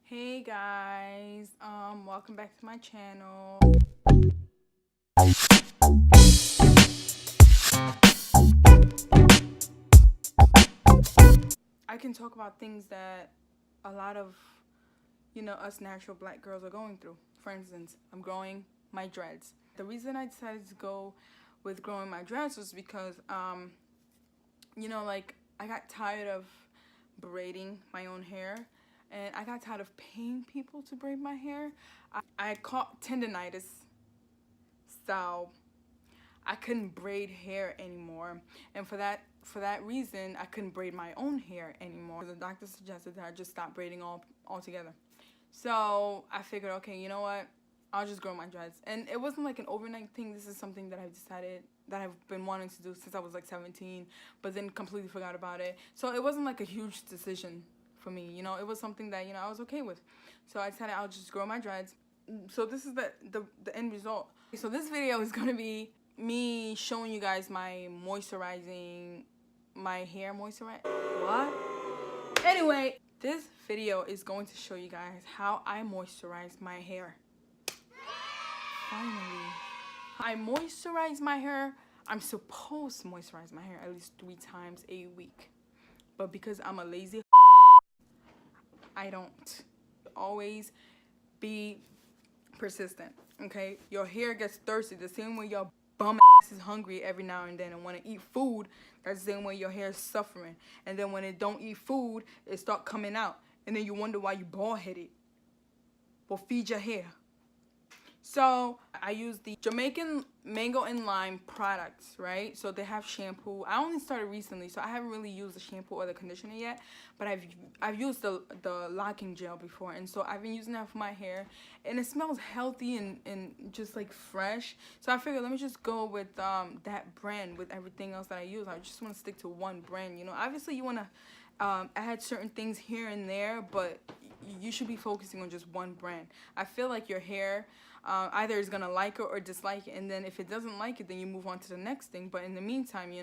Hey guys, welcome back to my channel. I can talk about things that a lot of, us natural black girls are going through. For instance, I'm growing my dreads. The reason I decided to go with growing my dreads was because, I got tired of braiding my own hair. And I got tired of paying people to braid my hair. I caught tendonitis, so I couldn't braid hair anymore. And for that reason, I couldn't braid my own hair anymore. The doctor suggested that I just stop braiding altogether. So I figured, okay, you know what? I'll just grow my dreads. And it wasn't like an overnight thing. This is something that I've decided that I've been wanting to do since I was like 17, but then completely forgot about it. So it wasn't like a huge decision for me, it was something that, I was okay with. So I decided I'll just grow my dreads. So this is the end result. So this video is going to be me showing you guys my hair moisturize. What? Anyway, this video is going to show you guys how I moisturize my hair. Finally. I moisturize my hair. I'm supposed to moisturize my hair at least 3 times a week. But because I'm a lazy I don't. Always be persistent, okay? Your hair gets thirsty the same way your bum ass is hungry every now and then and want to eat food. That's the same way your hair is suffering. And then when it don't eat food, it start coming out. And then you wonder why you bald-headed. Well, feed your hair. So I use the Jamaican mango and lime products, right? So they have shampoo. I only started recently, so I haven't really used the shampoo or the conditioner yet. But I've used the locking gel before, and so I've been using that for my hair, and it smells healthy and just like fresh. So I figured let me just go with that brand with everything else that I use. I just want to stick to one brand. Obviously you want to add certain things here and there, but you should be focusing on just one brand. I feel like your hair either is gonna like it or dislike it, and then if it doesn't like it, then you move on to the next thing. But in the meantime,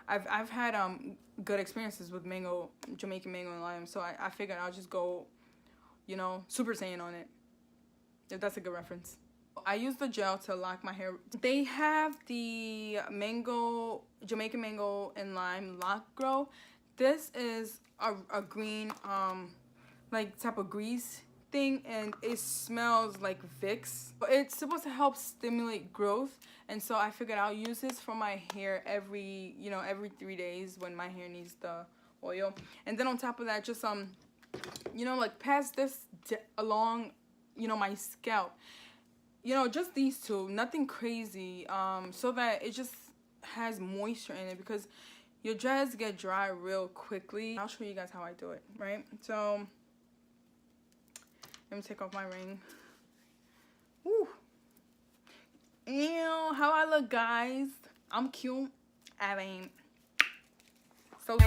I've had good experiences with Jamaican mango and lime, so I figured I'll just go, Super Saiyan on it, if that's a good reference. I use the gel to lock my hair. They have the Jamaican mango and lime lock grow. This is a green like type of grease thing, and it smells like Vicks. It's supposed to help stimulate growth, and so I figured I'll use this for my hair every 3 days when my hair needs the oil. And then on top of that, just like pass this along my scalp, just these two, nothing crazy, so that it just has moisture in it, because your dreads get dry real quickly. I'll show you guys how I do it, right? So let me take off my ring. Woo. Ew, how I look, guys. I'm cute. I mean, so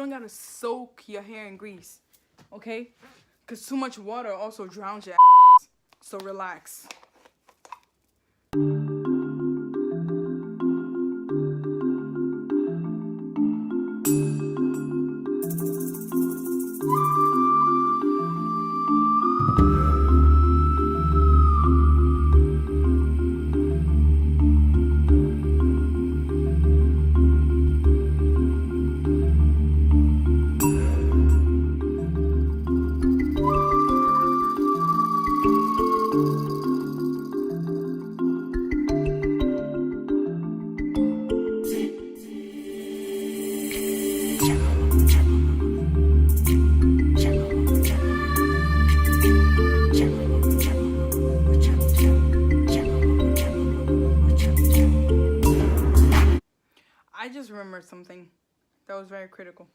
gotta soak your hair in grease, okay? Because too much water also drowns your ass. So relax. something. That was very critical.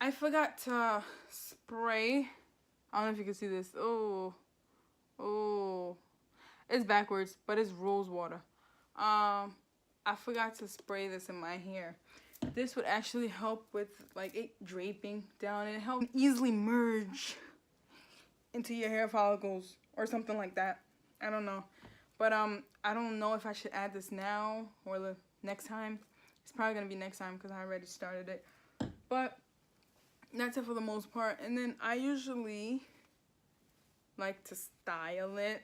I forgot to spray. I don't know if you can see this. Oh, it's backwards, but it's rose water. I forgot to spray this in my hair. This would actually help with like it draping down and help easily merge into your hair follicles or something like that. I don't know, but I don't know if I should add this now or the next time. It's probably gonna be next time because I already started it. But that's it for the most part. And then I usually like to style it.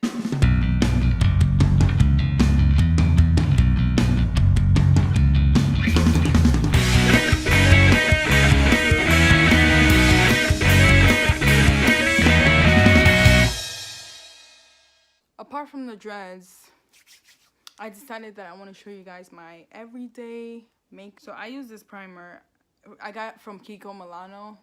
Apart from the dreads, I decided that I want to show you guys my everyday make. So I use this primer I got from Kiko Milano.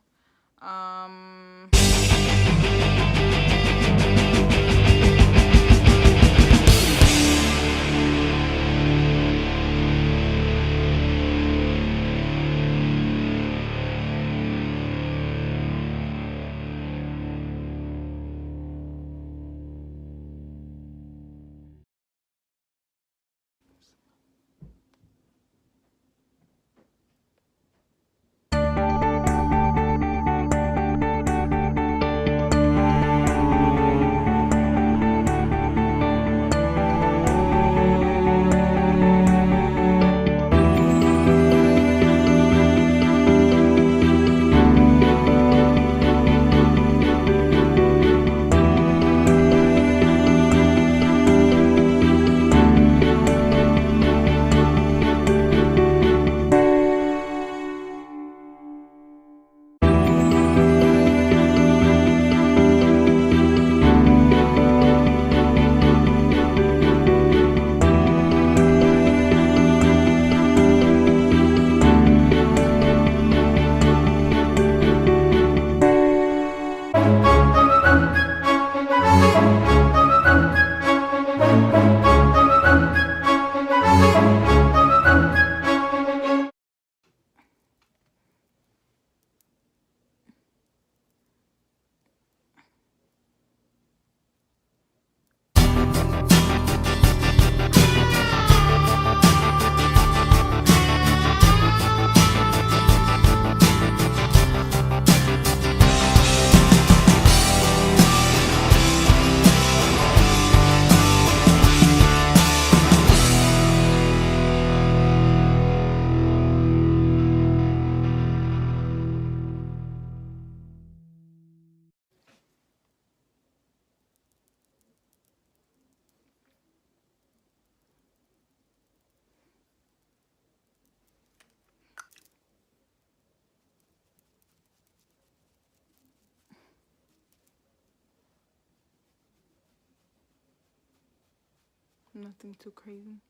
Nothing too crazy.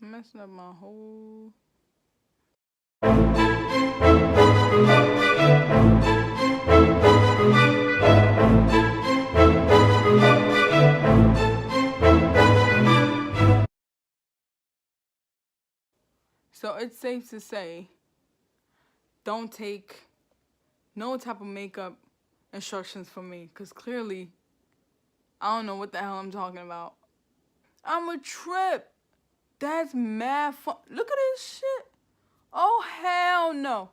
I'm messing up my whole... So it's safe to say, don't take no type of makeup instructions from me, because clearly I don't know what the hell I'm talking about. I'm a trip. That's mad fun. Look at this shit. Oh, hell no.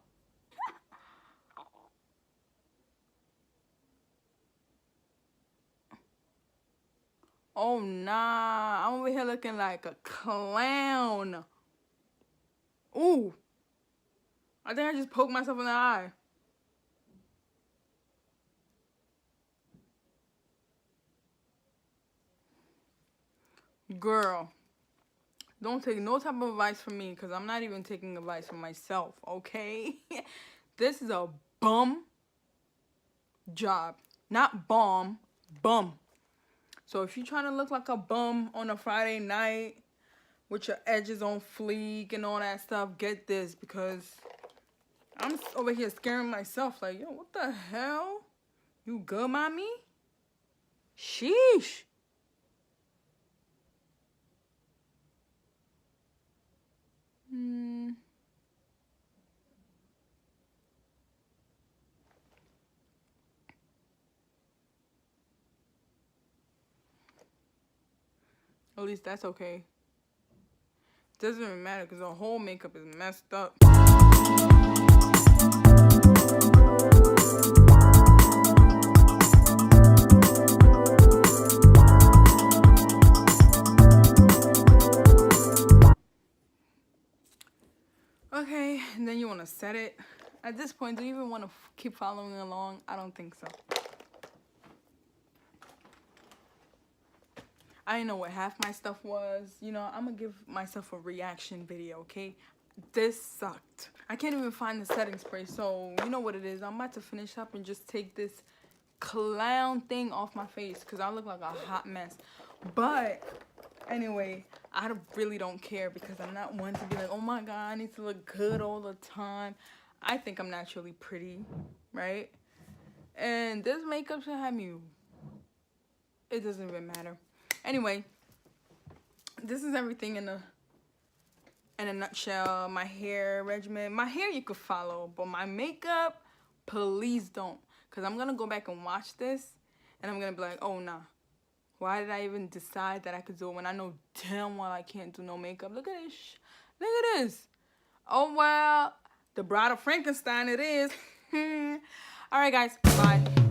Oh, nah. I'm over here looking like a clown. Ooh. I think I just poked myself in the eye. Girl, don't take no type of advice from me, because I'm not even taking advice from myself, okay? This is a bum job. Not bomb, bum. So if you're trying to look like a bum on a Friday night with your edges on fleek and all that stuff, get this, because I'm over here scaring myself like, yo, what the hell? You good, mommy? Sheesh. At least that's okay. Doesn't even matter because the whole makeup is messed up. Okay, and then you want to set it. At this point, do you even want to keep following along? I don't think so. I didn't know what half my stuff was. You know, I'm going to give myself a reaction video, okay? This sucked. I can't even find the setting spray, so you know what it is. I'm about to finish up and just take this clown thing off my face because I look like a hot mess. But anyway, I really don't care because I'm not one to be like, oh my God, I need to look good all the time. I think I'm naturally pretty, right? And this makeup should have me. It doesn't even matter. Anyway, this is everything in a nutshell. My hair regimen. My hair you could follow, but my makeup, please don't. Because I'm going to go back and watch this, and I'm going to be like, oh, nah. Why did I even decide that I could do it when I know damn well I can't do no makeup? Look at this. Look at this. Oh, well, the Bride of Frankenstein it is. All right, guys. Bye.